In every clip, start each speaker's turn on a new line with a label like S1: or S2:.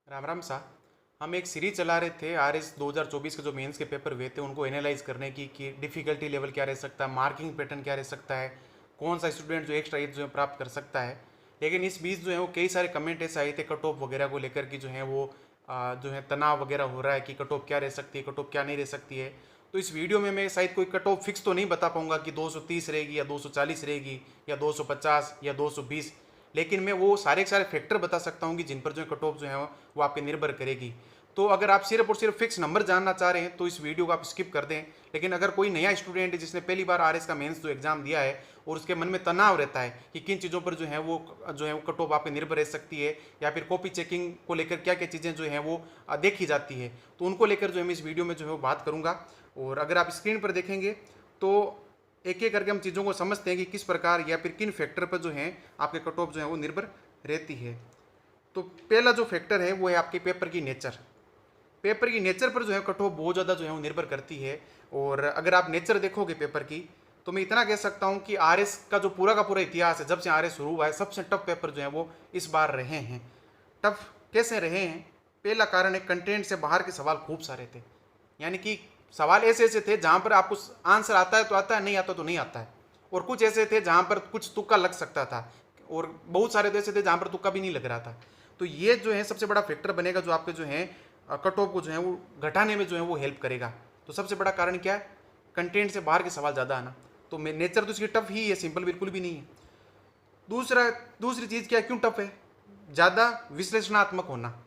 S1: राम राम सा। हम एक सीरीज चला रहे थे RS 2024 के जो मेंस के पेपर हुए थे उनको एनालाइज करने की कि डिफ़िकल्टी लेवल क्या रह सकता है, मार्किंग पैटर्न क्या रह सकता है, कौन सा स्टूडेंट जो एक्स्ट्रा एज जो है प्राप्त कर सकता है। लेकिन इस बीच जो है वो कई सारे कमेंट ऐसे आए थे कट ऑफ वगैरह को लेकर कि जो है वो जो है तनाव वगैरह हो रहा है कि कट ऑफ क्या रह सकती है, कट ऑफ क्या नहीं रह सकती है। तो इस वीडियो में मैं शायद कोई कट ऑफ फिक्स तो नहीं बता पाऊंगा कि 230 रहेगी या 240 रहेगी या 250 या 220, लेकिन मैं वो सारे के सारे फैक्टर बता सकता हूँ कि जिन पर जो कट ऑफ जो है वो आप पे निर्भर करेगी। तो अगर आप सिर्फ और सिर्फ फिक्स नंबर जानना चाह रहे हैं तो इस वीडियो को आप स्किप कर दें। लेकिन अगर कोई नया स्टूडेंट है जिसने पहली बार RS का मेंस जो एग्जाम दिया है और उसके मन में तनाव रहता है कि किन चीज़ों पर जो है वो कट ऑफ आप पे निर्भर रह सकती है या फिर कॉपी चेकिंग को लेकर क्या क्या चीज़ें जो हैं वो देखी जाती है, तो उनको लेकर जो है मैं इस वीडियो में जो है वो बात करूँगा। और अगर आप स्क्रीन पर देखेंगे तो एक एक करके हम चीज़ों को समझते हैं कि किस प्रकार या फिर किन फैक्टर पर जो है आपके कट ऑफ जो है वो निर्भर रहती है। तो पहला जो फैक्टर है वो है आपके पेपर की नेचर। पेपर की नेचर पर जो है कट ऑफ बहुत ज़्यादा जो है वो निर्भर करती है। और अगर आप नेचर देखोगे पेपर की तो मैं इतना कह सकता हूँ कि RS का जो पूरा का पूरा इतिहास है, जब से RS शुरू हुआ है, सबसे टफ पेपर जो है वो इस बार रहे हैं। टफ कैसे रहे हैं? पहला कारण है कंटेंट से बाहर के सवाल खूब सारे थे, यानी कि सवाल ऐसे ऐसे थे जहाँ पर आपको आंसर आता है तो आता है, नहीं आता तो नहीं आता है। और कुछ ऐसे थे जहाँ पर कुछ तुक्का लग सकता था और बहुत सारे तो ऐसे थे जहाँ पर तुक्का भी नहीं लग रहा था। तो ये जो है सबसे बड़ा फैक्टर बनेगा जो आपके जो है कट ऑफ को जो है वो घटाने में जो है वो हेल्प करेगा। तो सबसे बड़ा कारण क्या है? कंटेंट से बाहर के सवाल ज़्यादा आना। तो नेचर तो इसकी टफ ही है, सिंपल बिल्कुल भी नहीं है। दूसरी चीज़ क्या है, क्यों टफ है? ज़्यादा विश्लेषणात्मक होना।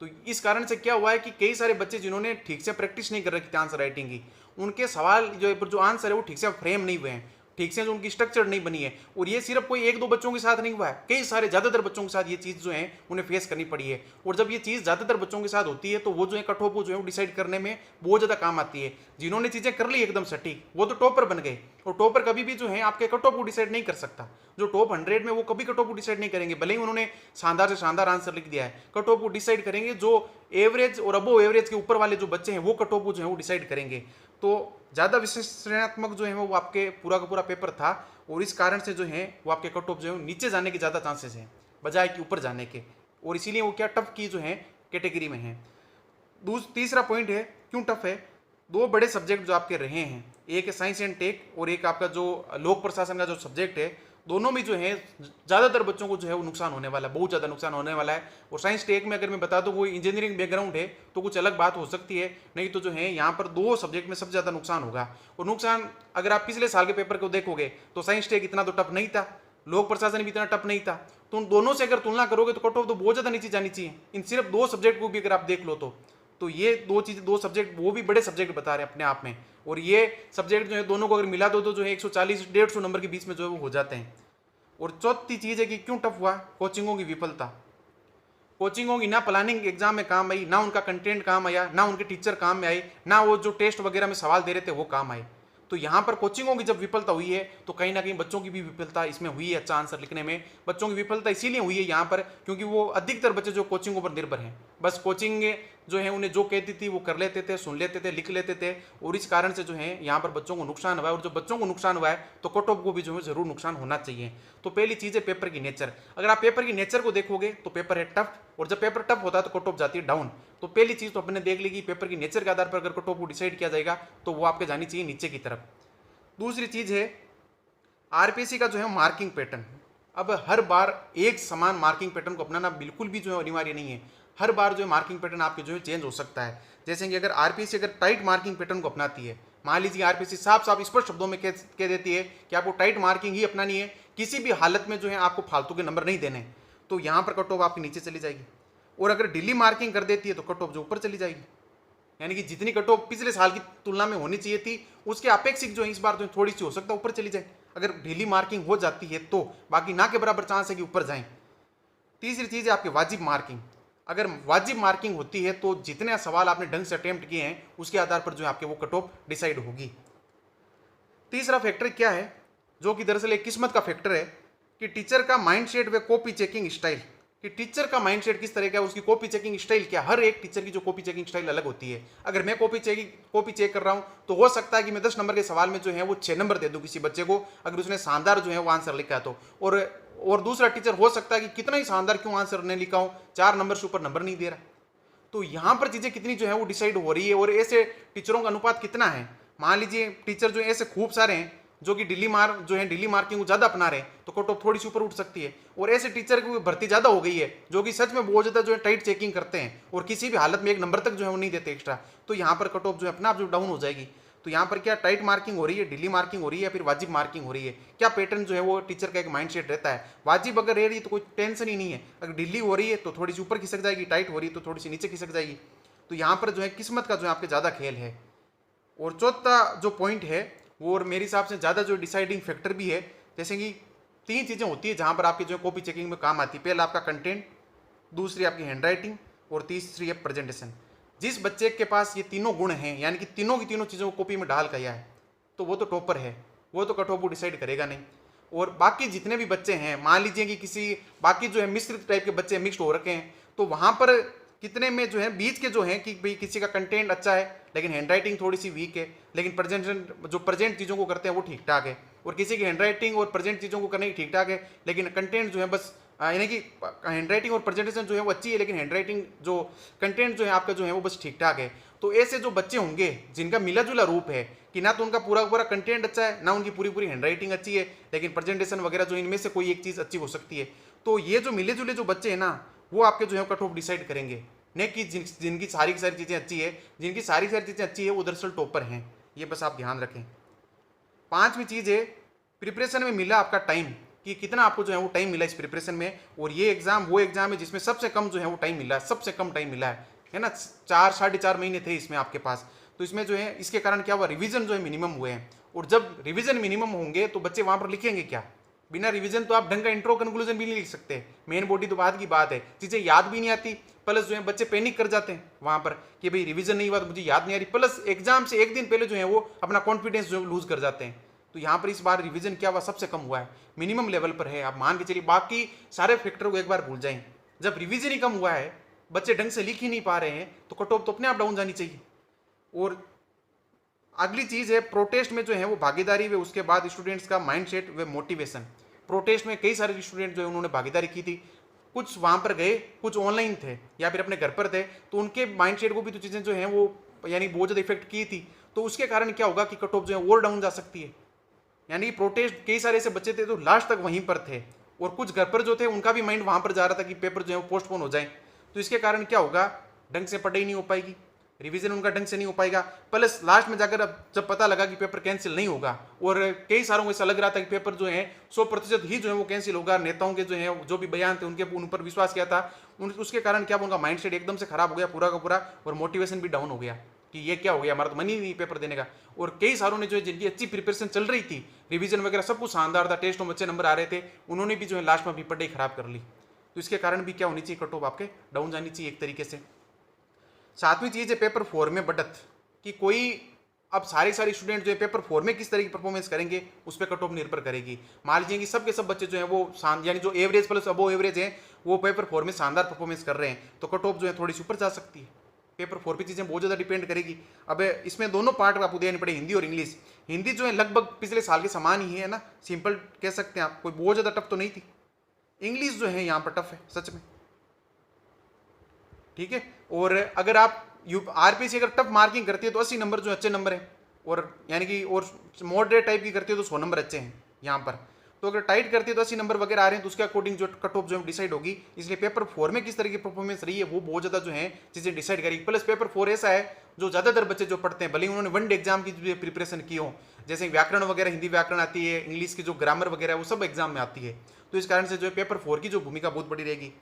S1: तो इस कारण से क्या हुआ है कि कई सारे बच्चे जिन्होंने ठीक से प्रैक्टिस नहीं कर रखी थी आंसर राइटिंग की, उनके सवाल जो आंसर है वो ठीक से फ्रेम नहीं हुए हैं, ठीक से जो उनकी स्ट्रक्चर नहीं बनी है। और ये सिर्फ कोई एक दो बच्चों के साथ नहीं हुआ है, कई सारे ज़्यादातर बच्चों के साथ ये चीज़ जो है उन्हें फेस करनी पड़ी है। और जब ये चीज़ ज़्यादातर बच्चों के साथ होती है तो वो जो है कट ऑफ को जो है वो डिसाइड करने में बहुत ज़्यादा काम आती है। जिन्होंने चीज़ें कर ली एकदम सटीक वो तो टॉपर बन गए, और टॉपर कभी भी जो है आपके कट ऑफ को डिसाइड नहीं कर सकता। जो टॉप 100 में वो कभी कट ऑफ को डिसाइड नहीं करेंगे, भले ही उन्होंने शानदार से शानदार आंसर लिख दिया है। कट ऑफ को डिसाइड करेंगे जो एवरेज और अबो एवरेज के ऊपर वाले जो बच्चे हैं वो कट ऑफ को जो है वो डिसाइड करेंगे। तो ज़्यादा विश्लेषणात्मक जो है वो आपके पूरा का पूरा पेपर था, और इस कारण से जो है वो आपके कट ऑफ जो है नीचे जाने के ज़्यादा चांसेस हैं बजाय कि ऊपर जाने के। और इसीलिए वो क्या टफ की जो है कैटेगरी में है। तीसरा पॉइंट है क्यों टफ है। दो बड़े सब्जेक्ट जो आपके रहे हैं, एक है साइंस एंड टेक और एक आपका जो लोक प्रशासन का जो सब्जेक्ट है, दोनों में जो है ज़्यादातर बच्चों को जो है वो नुकसान होने वाला है, बहुत ज़्यादा नुकसान होने वाला है। और साइंस टेक में अगर मैं बता दूँ कोई इंजीनियरिंग बैकग्राउंड है तो कुछ अलग बात हो सकती है, नहीं तो जो है यहाँ पर दो सब्जेक्ट में सबसे ज़्यादा नुकसान होगा। और नुकसान अगर आप पिछले साल के पेपर को देखोगे तो साइंस टेक इतना तो टफ नहीं था, लोक प्रशासन भी इतना टफ नहीं था। तो उन दोनों से अगर तुलना करोगे तो कट ऑफ तो बहुत ज़्यादा नीचे जानी चाहिए। इन सिर्फ दो सब्जेक्ट को भी अगर आप देख लो तो ये दो सब्जेक्ट वो भी बड़े सब्जेक्ट बता रहे हैं अपने आप में। और ये सब्जेक्ट जो है दोनों को अगर मिला दो तो जो है 140-150 नंबर के बीच में जो है वो हो जाते हैं। और चौथी चीज़ है कि क्यों टफ हुआ, कोचिंगों की विफलता। कोचिंगों की ना प्लानिंग एग्जाम में काम आई, ना उनका कंटेंट काम आया, ना उनके टीचर काम में आए, ना वो जो टेस्ट वगैरह में सवाल दे रहे थे वो काम आए। तो यहाँ पर कोचिंगों की जब विफलता हुई है तो कहीं ना कहीं बच्चों की भी विफलता इसमें हुई है। अच्छा आंसर लिखने में बच्चों की विफलता इसीलिए हुई है यहाँ पर क्योंकि वो अधिकतर बच्चे जो कोचिंगों पर निर्भर हैं, बस कोचिंग जो है उन्हें जो कहती थी वो कर लेते थे, सुन लेते थे, लिख लेते थे। और इस कारण से जो है यहाँ पर बच्चों को नुकसान हुआ है। और जब बच्चों को नुकसान हुआ है तो कट ऑफ को भी जो है जरूर नुकसान होना चाहिए। तो पहली चीज़ है पेपर की नेचर। अगर आप पेपर की नेचर को देखोगे तो पेपर है टफ, और जब पेपर टफ होता है तो कट ऑफ जाती है डाउन। तो पहली चीज़ तो अपने देख ली कि पेपर की नेचर के आधार पर अगर कट ऑफ को डिसाइड किया जाएगा तो वो आपके जानी चाहिए नीचे की तरफ। दूसरी चीज़ है RPSC का जो है मार्किंग पैटर्न। अब हर बार एक समान मार्किंग पैटर्न को अपनाना बिल्कुल भी जो है अनिवार्य नहीं है। हर बार जो है मार्किंग पैटर्न आपके जो है चेंज हो सकता है। जैसे कि अगर RPSC अगर टाइट मार्किंग पैटर्न को अपनाती है, मान लीजिए RPSC साफ साफ स्पष्ट शब्दों में कह देती है कि आपको टाइट मार्किंग ही अपनानी है, किसी भी हालत में जो है आपको फालतू के नंबर नहीं देने, तो यहाँ पर कट ऑफ आपके नीचे चली जाएगी। और अगर ढीली मार्किंग कर देती है तो कट ऑफ जो ऊपर चली जाएगी। यानी कि जितनी कट ऑफ पिछले साल की तुलना में होनी चाहिए थी उसके अपेक्षित जो है इस बार जो थोड़ी सी हो सकता है ऊपर चली जाए अगर ढीली मार्किंग हो जाती है तो, बाकी ना के बराबर चांस है कि ऊपर जाएं। तीसरी चीज़ है आपकी वाजिब मार्किंग। अगर वाजिब मार्किंग होती है तो जितने सवाल आपने ढंग से अटेम्प्ट किए हैं उसके आधार पर जो है आपके वो कट ऑफ डिसाइड होगी। तीसरा फैक्टर क्या है जो कि दरअसल एक किस्मत का फैक्टर है कि टीचर का माइंडसेट व कॉपी चेकिंग स्टाइल। कि टीचर का माइंडसेट किस तरह का है, उसकी कॉपी चेकिंग स्टाइल क्या। हर एक टीचर की जो कॉपी चेकिंग स्टाइल अलग होती है। अगर मैं कॉपी चेक कर रहा हूँ तो हो सकता है कि मैं 10 नंबर के सवाल में जो है वो 6 नंबर दे दूँ किसी बच्चे को, अगर उसने शानदार जो है वो आंसर लिखा है तो। और दूसरा टीचर हो सकता है कि कितना ही शानदार क्यों आंसर नहीं लिखा हो, 4 नंबर से ऊपर नंबर नहीं दे रहा। तो यहाँ पर चीज़ें कितनी जो है वो डिसाइड हो रही है, और ऐसे टीचरों का अनुपात कितना है। मान लीजिए टीचर जो ऐसे खूब सारे हैं जो कि डेली मार्किंग को ज़्यादा अपना रहे हैं, तो कट ऑफ थोड़ी सी ऊपर उठ सकती है। और ऐसे टीचर की भर्ती ज़्यादा हो गई है जो कि सच में बहुत ज़्यादा जो है टाइट चेकिंग करते हैं और किसी भी हालत में 1 नंबर तक जो है वो नहीं देते एक्स्ट्रा, तो यहाँ पर कट ऑफ जो है अपना आप जो डाउन हो जाएगी। तो यहाँ पर क्या टाइट मार्किंग हो रही है, डेली मार्किंग हो रही है, या फिर वाजिब मार्किंग हो रही है, क्या पैटर्न जो है वो टीचर का एक माइंडसेट रहता है। वाजिब अगर रह रही है तो कोई टेंशन ही नहीं है, अगर डेली हो रही है तो थोड़ी सी ऊपर खिसक जाएगी, टाइट हो रही है तो थोड़ी सी नीचे खिसक जाएगी। तो यहाँ पर जो है किस्मत का जो है आपके ज़्यादा खेल है। और चौथा जो पॉइंट है वो, और मेरे हिसाब से ज़्यादा जो डिसाइडिंग फैक्टर भी है, जैसे कि 3 चीज़ें होती है जहाँ पर आपकी जो है कॉपी चेकिंग में काम आती है। पहला आपका कंटेंट, दूसरी आपकी हैंडराइटिंग, और तीसरी है प्रेजेंटेशन। जिस बच्चे के पास ये तीनों गुण हैं, यानी कि तीनों की तीनों चीज़ों को कॉपी में डाल गया है, तो वो तो टॉपर है, वो तो कट ऑफ डिसाइड करेगा नहीं। और बाकी जितने भी बच्चे हैं, मान लीजिए कि किसी बाकी जो है मिश्रित टाइप के बच्चे मिक्स्ड हो रखे हैं, तो वहाँ पर कितने में जो है बीच के जो हैं कि भाई किसी का कंटेंट अच्छा है लेकिन हैंडराइटिंग थोड़ी सी वीक है, लेकिन प्रेजेंट चीज़ों को करते हैं वो ठीक ठाक है, और किसी की हैंडराइटिंग और प्रेजेंट चीज़ों को करने की ठीक ठाक है, लेकिन कंटेंट जो है बस यानी कि हैंडराइटिंग और प्रेजेंटेशन जो है वो अच्छी है, लेकिन हैंडराइटिंग जो कंटेंट जो है आपका जो है वो बस ठीक ठाक है। तो ऐसे जो बच्चे होंगे जिनका मिला जुला रूप है कि ना तो उनका पूरा पूरा कंटेंट अच्छा है, ना उनकी पूरी पूरी हैंडराइटिंग अच्छी है, लेकिन प्रेजेंटेशन वगैरह जो इनमें से कोई एक चीज़ अच्छी हो सकती है, तो ये जो मिले जुले जो बच्चे हैं ना, वो आपके जो है कट ऑफ डिसाइड करेंगे। नहीं कि जिनकी सारी की सारी चीज़ें अच्छी है, जिनकी सारी सारी चीज़ें अच्छी है वो दरअसल टॉपर हैं। ये बस आप ध्यान रखें। 5वीं चीज़ है प्रिपरेशन में मिला आपका टाइम, कि कितना आपको जो है वो टाइम मिला इस प्रिपरेशन में। और ये एग्जाम वो एग्जाम है जिसमें सबसे कम जो है वो टाइम मिला है, सबसे कम टाइम मिला है ना। 4-4.5 महीने थे इसमें आपके पास। तो इसमें जो है इसके कारण क्या हुआ, रिवीजन जो है मिनिमम हुए हैं। और जब रिवीजन मिनिमम होंगे तो बच्चे वहां पर लिखेंगे क्या। बिना रिवीजन तो आप ढंग का इंट्रो कंक्लूजन भी नहीं लिख सकते, मेन बॉडी तो बाद की बात है, चीज़ें याद भी नहीं आती। प्लस जो है बच्चे पैनिक कर जाते हैं वहां पर कि भाई रिवीजन नहीं हुआ तो मुझे याद नहीं आ रही, प्लस एग्जाम से 1 दिन पहले जो है वो अपना कॉन्फिडेंस जो लूज कर जाते हैं। तो यहाँ पर इस बार रिवीजन क्या हुआ, सबसे कम हुआ है, मिनिमम लेवल पर है। आप मान के चलिए बाकी सारे फैक्टर को एक बार भूल जाएं, जब रिवीजन ही कम हुआ है, बच्चे ढंग से लिख ही नहीं पा रहे हैं, तो कट ऑफ तो अपने आप डाउन जानी चाहिए। और अगली चीज़ है प्रोटेस्ट में जो है वो भागीदारी व उसके बाद स्टूडेंट्स का माइंडसेट व मोटिवेशन। प्रोटेस्ट में कई सारे स्टूडेंट जो है उन्होंने भागीदारी की थी, कुछ वहाँ पर गए, कुछ ऑनलाइन थे या फिर अपने घर पर थे, तो उनके माइंडसेट को भी तो चीज़ें जो हैं वो यानी बहुत ज़्यादा इफेक्ट की थी। तो उसके कारण क्या होगा कि कट ऑफ जो है और डाउन जा सकती है। यानी कि प्रोटेस्ट कई सारे ऐसे बच्चे थे तो लास्ट तक वहीं पर थे, और कुछ घर पर जो थे उनका भी माइंड वहाँ पर जा रहा था कि पेपर जो है वो पोस्टपोन हो जाए। तो इसके कारण क्या होगा, ढंग से पढ़ाई नहीं हो पाएगी, रिवीजन उनका ढंग से नहीं हो पाएगा। प्लस लास्ट में जाकर अब जब पता लगा कि पेपर कैंसिल नहीं होगा, और कई सारों को ऐसा लग रहा था कि पेपर जो है 100% ही जो है वो कैंसिल होगा, नेताओं के जो है जो भी बयान थे उनके उन पर विश्वास किया था, उसके कारण क्या उनका माइंडसेट एकदम से खराब हो गया पूरा का पूरा, और मोटिवेशन भी डाउन हो गया कि ये क्या हो गया, हमारा तो मन ही नहीं पेपर देने का। और कई सारों ने जो है जिनकी अच्छी प्रिपरेशन चल रही थी, रिवीजन वगैरह सब कुछ शानदार था, टेस्टों में अच्छे नंबर आ रहे थे, उन्होंने भी जो है लास्ट में अपनी पढ़ाई खराब कर ली। तो इसके कारण भी क्या होनी चाहिए, कट ऑफ आपके डाउन जानी चाहिए एक तरीके से। 7वीं चीज़ है पेपर 4 में बढ़त, कि कोई अब सारे स्टूडेंट जो है पेपर 4 में किस तरह की परफॉर्मेंस करेंगे उस पर कट ऑफ निर्भर करेगी। मान लीजिए कि सब के सब बच्चे जो है वो यानी जो एवरेज प्लस अबो एवरेज है वो पेपर 4 में शानदार परफॉर्मेंस कर रहे हैं, तो कट ऑफ जो है थोड़ी सी ऊपर जा सकती है। पेपर 4 पे चीज़ें बहुत ज़्यादा डिपेंड करेगी। अब इसमें दोनों पार्ट आपको देने पड़े, हिंदी और इंग्लिश। हिंदी जो है लगभग पिछले साल के समान ही है ना, सिंपल कह सकते हैं आप, कोई बहुत ज़्यादा टफ तो नहीं थी। इंग्लिश जो है यहाँ पर टफ है सच में, ठीक है। और अगर आप आरपीसी अगर टफ मार्किंग करती है तो 80 नंबर जो अच्छे नंबर हैं, और यानी कि और मॉडरेट टाइप की करती है तो 100 नंबर अच्छे हैं यहाँ पर। तो अगर टाइट करती है तो 80 नंबर वगैरह आ रहे हैं, तो उसके अकॉर्डिंग जो कट ऑफ जो है डिसाइड होगी। इसलिए पेपर 4 में किस तरह की परफॉर्मेंस रही है वो बहुत ज़्यादा जो है चीज़ें डिसाइड करेगी। प्लस पेपर 4 ऐसा है जो ज़्यादातर बच्चे जो पढ़ते हैं, भले ही उन्होंने वन डे एग्जाम की जो प्रिपरेशन की हो, जैसे व्याकरण वगैरह, हिंदी व्याकरण आती है, इंग्लिश की जो ग्रामर वगैरह वो सब एग्जाम में आती है, तो इस कारण से जो है पेपर 4 की जो भूमिका बहुत बड़ी रहेगी।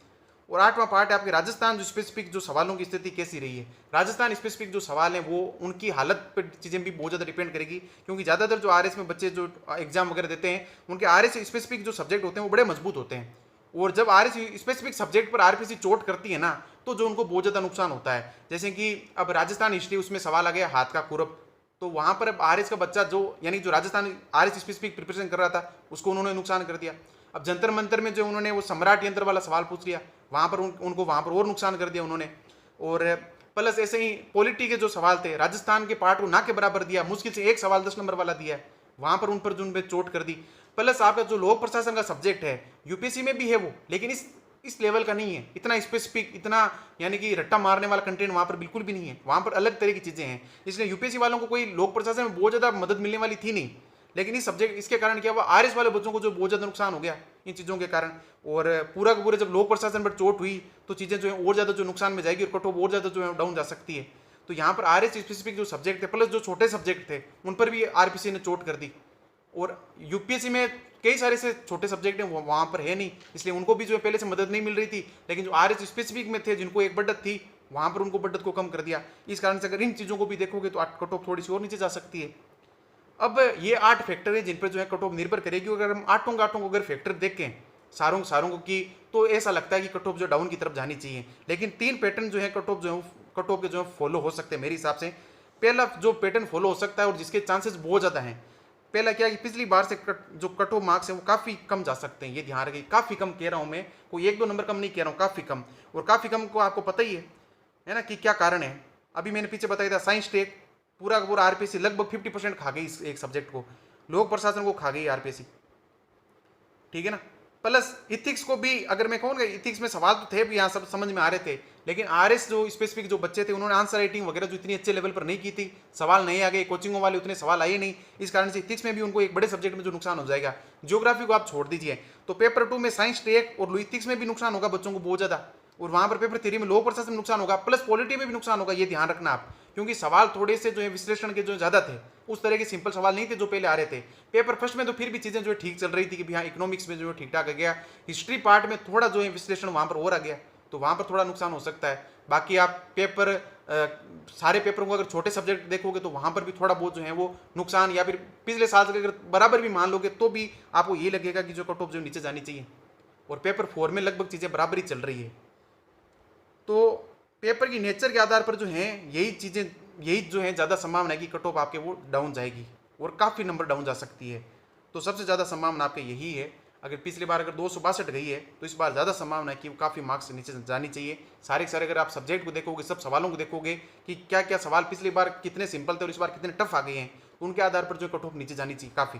S1: और 8वां पार्ट है आपके राजस्थान जो स्पेसिफिक जो सवालों की स्थिति कैसी रही है। राजस्थान स्पेसिफिक जो सवाल हैं वो उनकी हालत पर चीज़ें भी बहुत ज़्यादा डिपेंड करेगी, क्योंकि ज़्यादातर जो आरएस में बच्चे जो एग्जाम वगैरह देते हैं उनके आरएस स्पेसिफिक जो सब्जेक्ट होते हैं वो बड़े मजबूत होते हैं, और जब आरएस स्पेसिफिक सब्जेक्ट पर आरपीसी चोट करती है ना, तो जो उनको बहुत ज़्यादा नुकसान होता है। जैसे कि अब राजस्थान हिस्ट्री उसमें सवाल आ गया हाथ का खुरप, तो वहाँ पर अब आरएस का बच्चा जो यानी जो राजस्थान आरएस स्पेसिफिक प्रिपरेशन कर रहा था उसको उन्होंने नुकसान कर दिया। अब जंतर मंतर में जो उन्होंने वो सम्राट यंत्र वाला सवाल पूछ लिया, वहाँ पर उनको वहाँ पर और नुकसान कर दिया उन्होंने। और प्लस ऐसे ही पॉलिटी के जो सवाल थे, राजस्थान के पार्ट को ना के बराबर दिया, मुश्किल से एक सवाल 10 नंबर वाला दिया है, वहाँ पर उन पर जो उन चोट कर दी। प्लस आपका जो लोक प्रशासन का सब्जेक्ट है यूपीएससी में भी है वो, लेकिन इस लेवल का नहीं है, इतना स्पेसिफिक, इतना यानी कि रट्टा मारने वाला कंटेंट वहाँ पर बिल्कुल भी नहीं है, वहाँ पर अलग तरह की चीज़ें हैं। इसलिए यूपीएससी वालों को कोई लोक प्रशासन में बहुत ज़्यादा मदद मिलने वाली थी नहीं, लेकिन इस सब्जेक्ट इसके कारण क्या हुआ, आरएस वाले बच्चों को जो बहुत ज़्यादा नुकसान हो गया इन चीज़ों के कारण। और पूरा का पूरा जब लोक प्रशासन पर चोट हुई तो चीज़ें जो है और ज़्यादा जो नुकसान में जाएगी और कट ऑफ और ज़्यादा जो है डाउन जा सकती है। तो यहाँ पर आरएस स्पेसिफिक जो सब्जेक्ट थे प्लस जो छोटे सब्जेक्ट थे उन पर भी आरपीसी ने चोट कर दी। और यूपीएससी में कई सारे से छोटे सब्जेक्ट हैं वो वहाँ पर है नहीं, इसलिए उनको भी जो है पहले से मदद नहीं मिल रही थी, लेकिन जो आरएस स्पेसिफिक में थे जिनको एक बढ़त थी वहाँ पर उनको बढ़त को कम कर दिया। इस कारण से अगर इन चीज़ों को भी देखोगे तो कट ऑफ थोड़ी सी और नीचे जा सकती है। अब ये 8 फैक्टर है जिन पर जो है कट ऑफ निर्भर करेगी। अगर हम आठों को अगर फैक्टर देखें सारों की, तो ऐसा लगता है कि कट ऑफ जो डाउन की तरफ जानी चाहिए, लेकिन 3 पैटर्न जो है कट ऑफ के जो है फॉलो हो सकते हैं मेरे हिसाब से। पहला जो पैटर्न फॉलो हो सकता है और जिसके चांसेस बहुत ज़्यादा हैं, पहला क्या है कि पिछली बार से जो कट ऑफ मार्क्स हैं वो काफ़ी कम जा सकते हैं, ये ध्यान रखिए, काफ़ी कम कह रहा हूँ मैं, कोई 1-2 नंबर कम नहीं कह रहा हूँ, काफ़ी कम। और काफ़ी कम को आपको पता ही है ना कि क्या कारण है। अभी मैंने पीछे बताया था साइंस टेक पूरा का पूरा आरपीएससी लगभग 50% खा गई इस एक सब्जेक्ट को, लोक प्रशासन को खा गई आरपीएससी, ठीक है ना। प्लस इथिक्स को भी अगर मैं कहूँगा, इथिक्स में सवाल तो थे भी यहाँ सब समझ में आ रहे थे, लेकिन आरएस जो स्पेसिफिक जो बच्चे थे उन्होंने आंसर राइटिंग वगैरह जो इतनी अच्छे लेवल पर नहीं की थी, सवाल नहीं आ गए, कोचिंगों वाले उतने सवाल आए नहीं, इस कारण से इथिक्स में भी उनको एक बड़े सब्जेक्ट में जो नुकसान हो जाएगा। ज्योग्राफी को आप छोड़ दीजिए, तो पेपर 2 में साइंस टेक और इथिक्स में भी नुकसान होगा बच्चों को बहुत ज़्यादा, और वहाँ पर पेपर 3 में लोक प्रशासन में नुकसान होगा, प्लस पॉलिटी में भी नुकसान होगा, ये ध्यान रखना आप, क्योंकि सवाल थोड़े से जो है विश्लेषण के जो ज़्यादा थे, उस तरह के सिंपल सवाल नहीं थे जो पहले आ रहे थे। पेपर फर्स्ट में तो फिर भी चीज़ें जो है ठीक चल रही थी कि हाँ इकोनॉमिक्स में जो है ठीक ठाक आ गया, हिस्ट्री पार्ट में थोड़ा जो है विश्लेषण वहाँ पर और आ गया, तो वहाँ पर थोड़ा नुकसान हो सकता है। बाकी आप पेपर सारे पेपरों को अगर छोटे सब्जेक्ट देखोगे तो वहाँ पर भी थोड़ा बहुत जो है वो नुकसान, या फिर पिछले साल से अगर बराबर भी मान लोगे तो भी आपको ये लगेगा कि जो कट ऑफ जो नीचे जानी चाहिए, और पेपर 4 में लगभग चीज़ें बराबर ही चल रही है। तो पेपर की नेचर के आधार पर जो है यही जो है ज़्यादा संभावना है कि कट ऑफ आपके वो डाउन जाएगी और काफ़ी नंबर डाउन जा सकती है। तो सबसे ज़्यादा संभावना आपके यही है। अगर पिछली बार अगर 262 गई है तो इस बार ज़्यादा संभावना है कि वो काफ़ी मार्क्स से नीचे जानी चाहिए। सारे के सारे अगर आप सब्जेक्ट को देखोगे, सब सवालों को देखोगे कि क्या क्या सवाल पिछली बार कितने सिंपल थे और इस बार कितने टफ आ गए हैं, तो उनके आधार पर जो कट ऑफ नीचे जानी चाहिए काफ़ी।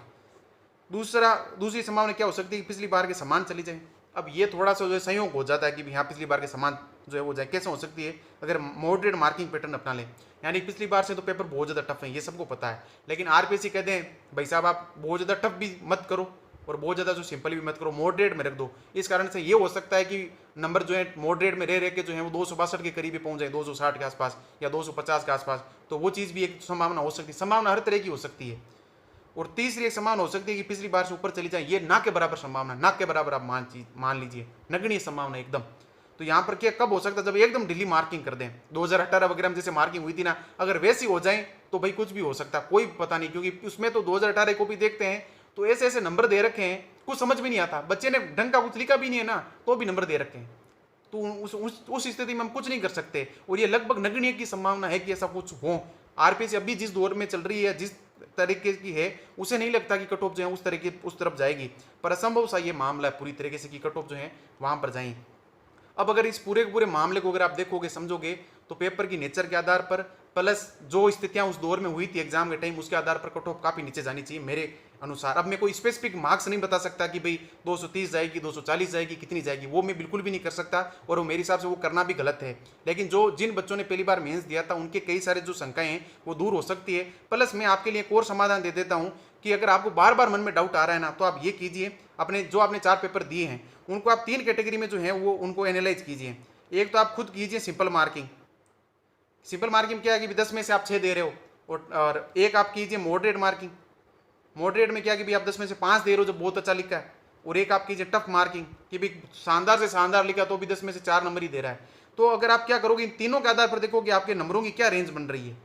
S1: दूसरी संभावना क्या हो सकती है कि पिछली बार के समान चली जाए। अब ये थोड़ा सा जो है संयोग हो जाता है कि यहाँ पिछली बार के समान जो है वो जाए, कैसे हो सकती है, अगर मॉडरेट मार्किंग पैटर्न अपना लें, यानी पिछली बार से तो पेपर बहुत ज़्यादा टफ है, ये सबको पता है, लेकिन आरपीएससी कहते हैं भाई साहब आप बहुत ज़्यादा टफ भी मत करो और बहुत ज़्यादा जो सिंपल भी मत करो, मॉडरेट में रख दो। इस कारण से ये हो सकता है कि नंबर जो है मॉडरेट में रह के जो है वो 262 के करीब पहुंच जाए, 260 के आसपास या 250 के आसपास, तो वो चीज़ भी एक संभावना हो सकती है। संभावना हर तरह की हो सकती है। और तीसरी एक संभावना हो सकती है कि पिछली बार से ऊपर चली जाए, ये ना के बराबर संभावना, ना के बराबर आप मान लीजिए, नगण्य संभावना एकदम। तो यहाँ पर क्या कब हो सकता है, जब एकदम ढीली मार्किंग कर दें, 2018 वगैरह में जैसे मार्किंग हुई थी ना, अगर वैसी हो जाए तो भाई कुछ भी हो सकता है, कोई पता नहीं, क्योंकि उसमें तो 2018 को भी देखते हैं तो ऐसे ऐसे नंबर दे रखे हैं, कुछ समझ में नहीं आता, बच्चे ने ढंग का कुछ लिखा भी नहीं है ना तो भी नंबर दे रखे हैं। तो उस स्थिति में हम कुछ नहीं कर सकते, और ये लगभग नगण्य की संभावना है कि ऐसा कुछ हो। आरपीएससी अभी जिस दौर में चल रही है, जिस तरीके की है, उसे नहीं लगता कि कट ऑफ जो है उस तरफ जाएगी, पर असंभव सा ये मामला है पूरी तरीके से कि कट ऑफ जो है वहां पर जाए। अब अगर इस पूरे मामले को अगर आप देखोगे, समझोगे, तो पेपर की नेचर के आधार पर प्लस जो स्थितियां उस दौर में हुई थी एग्जाम के टाइम, उसके आधार पर कट ऑफ काफी नीचे जानी चाहिए मेरे अनुसार। अब मैं कोई स्पेसिफिक मार्क्स नहीं बता सकता कि भाई 230 जाएगी, 240 जाएगी, कितनी जाएगी, वो मैं बिल्कुल भी नहीं कर सकता, और वो मेरे हिसाब से वो करना भी गलत है। लेकिन जिन बच्चों ने पहली बार मेंस दिया था उनके कई सारे जो शंकाएं हैं वो दूर हो सकती है। प्लस मैं आपके लिए एक और समाधान दे देता हूँ कि अगर आपको बार बार मन में डाउट आ रहा है ना, तो आप ये कीजिए, आपने 4 पेपर दिए हैं उनको आप 3 कैटेगरी में जो है वो उनको एनालाइज कीजिए। एक तो आप खुद कीजिए सिंपल मार्किंग। सिंपल मार्किंग क्या है कि 10 में से आप 6 दे रहे हो, और एक आप कीजिए मॉडरेट मार्किंग। मॉडरेट में क्या कि भी आप 10 में से 5 दे रहे हो जो बहुत अच्छा लिखा है, और एक आप कीजिए टफ मार्किंग कि भी शानदार से शानदार लिखा तो भी 10 में से 4 नंबर ही दे रहा है। तो अगर आप क्या करोगे, इन तीनों के आधार पर देखो कि आपके नंबरों की क्या रेंज बन रही है,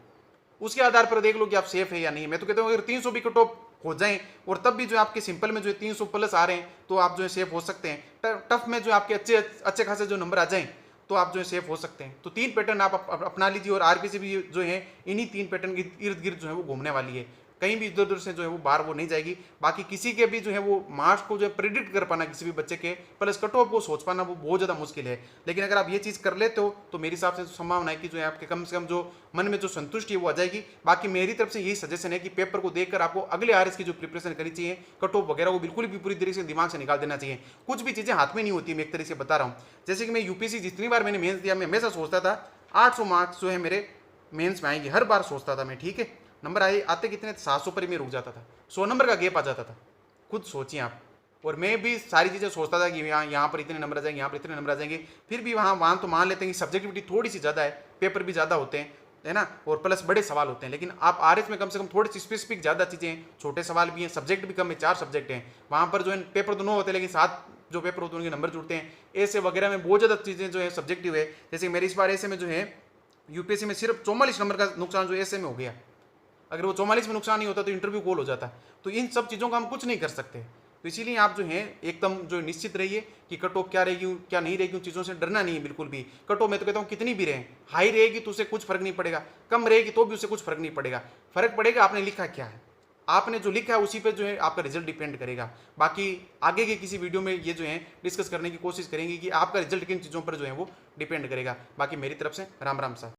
S1: उसके आधार पर देख लो कि आप सेफ है या नहीं। मैं तो कहता हूँ अगर 300 भी कट ऑफ हो जाएं और तब भी जो आपके सिंपल में जो है 300 प्लस आ रहे हैं तो आप जो है सेफ हो सकते हैं। टफ में जो आपके अच्छे खासे जो नंबर आ जाएं तो आप जो है सेफ हो सकते हैं। तो 3 पैटर्न आप अपना लीजिए, और आरपीएससी भी जो है इन्हीं 3 पैटर्न के इर्द गिर्द जो है वो घूमने वाली है। कहीं भी इधर उधर से जो है वो बाहर वो नहीं जाएगी। बाकी किसी के भी जो है वो मार्क्स को जो है प्रिडिक्ट कर पाना किसी भी बच्चे के प्लस कट ऑफ को सोच पाना वो बहुत ज़्यादा मुश्किल है। लेकिन अगर आप ये चीज़ कर लेते हो तो मेरे हिसाब से संभावना है कि जो है आपके कम से कम जो मन में जो संतुष्टि है वो आ जाएगी। बाकी मेरी तरफ से यही सजेशन है कि पेपर को देखकर आपको अगले आरएस की जो प्रिपरेशन करनी चाहिए, कट ऑफ वगैरह वो बिल्कुल भी पूरी तरीके से दिमाग से निकाल देना चाहिए। कुछ भी चीज़ें हाथ में नहीं होती, मैं एक तरीके से बता रहा हूँ। जैसे कि मैं यूपीएससी जितनी बार मैंने मेंस दिया, मैं हमेशा सोचता था 800 मार्क्स जो है मेरे मेंस में आएंगे, हर बार सोचता था मैं, ठीक है। नंबर आते कितने 700 पर ही मैं रुक जाता था, 100 नंबर का गैप आ जाता था। खुद सोचिए आप। और मैं भी सारी चीज़ें सोचता था कि यहाँ पर इतने नंबर आ जाएंगे, यहाँ पर इतने नंबर आ जाएंगे। फिर भी वहाँ तो मान लेते हैं कि सब्जेक्टिविटी थोड़ी सी ज़्यादा है, पेपर भी ज़्यादा होते हैं, है ना, और प्लस बड़े सवाल होते हैं। लेकिन आप आरएस में कम से कम थोड़ी सी स्पेसिफिक ज़्यादा चीज़ें हैं, छोटे सवाल भी हैं, सब्जेक्ट भी कम है, 4 सब्जेक्ट हैं। वहाँ पर जो है पेपर तो 9 होते हैं लेकिन 7 जो पेपर होते हैं उनके नंबर जुड़ते हैं। ऐसे वगैरह में बहुत ज़्यादा चीज़ें जो है सब्जेक्टिव है। जैसे मेरे इस बार ऐसे में जो है यूपीएससी में सिर्फ 44 नंबर का नुकसान जो ऐसे में हो गया। अगर वो 44 में नुकसान नहीं होता तो इंटरव्यू कॉल हो जाता। तो इन सब चीज़ों का हम कुछ नहीं कर सकते। तो इसीलिए आप जो है एकदम जो निश्चित रहिए कि कट ऑफ क्या रहेगी क्या नहीं रहेगी, उन चीज़ों से डरना नहीं है बिल्कुल भी। कट ऑफ मैं तो कहता हूँ कितनी भी रहे, हाई रहेगी तो उससे कुछ फर्क नहीं पड़ेगा, कम रहेगी तो भी उससे कुछ फर्क नहीं पड़ेगा। फर्क पड़ेगा आपने लिखा क्या है, आपने जो लिखा है उसी पे जो है आपका रिजल्ट डिपेंड करेगा। बाकी आगे के किसी वीडियो में ये जो है डिस्कस करने की कोशिश करेंगे कि आपका रिजल्ट किन चीज़ों पर जो है वो डिपेंड करेगा। बाकी मेरी तरफ से राम राम सा।